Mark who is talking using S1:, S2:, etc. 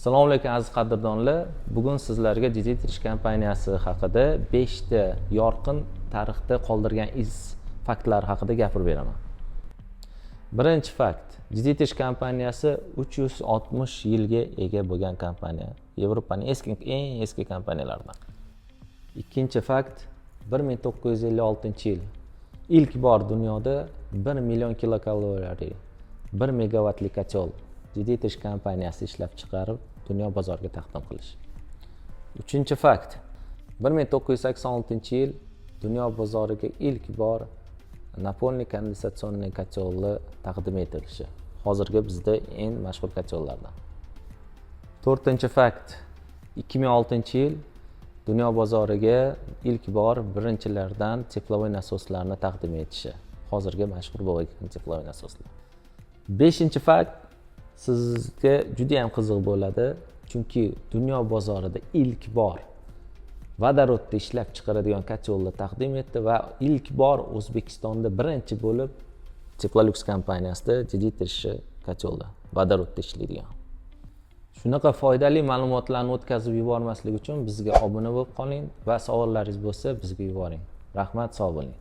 S1: Assalomu alaykum aziz qadrdonlar. Bugun sizlarga Digitish kompaniyasi haqida 5 ta yorqin tarixda qoldirgan iz faktlar haqida gapirib beraman. Birinchi fakt. Digitish kompaniyasi 360 yilga ega bo'lgan kompaniya. Yevropaning eng eski kompaniyalaridan. Ikkinchi fakt. 1956-yil ilk bor dunyoda 1 million kilokaloriyali 1 megavatli kotel Digitish kompaniyasi ishlab chiqarib dunyo bozoriga taqdim qilish. Uchinchi fakt. 1986-yil dunyo bozoriga ilk bor napolniy kondensatsionniy kotelni taqdim etilishi. Hozirgi bizda eng mashhur kotellardan. To'rtinchi fakt. 2006-yil dunyo bozoriga ilk bor birinchilardan teplovoy nasoslarni taqdim etishi. Hozirgi mashhur bo'lgan teplovoy nasoslar. Beshinchi fakt. Sizga juda ham qiziq bo'ladi, chunki dunyo bozorida ilk bor vodorodda ishlab chiqaradigan kotelni taqdim etdi va ilk bor O'zbekistonda birinchi bo'lib Teplolux kompaniyasida Digitish kotelda vodorodda ishlaydigan. Shunaqa foydali ma'lumotlarni o'tkazib yubormaslik uchun bizga obuna bo'lib qoling va savollaringiz bo'lsa bizga yuboring. Rahmat, sog' bo'ling.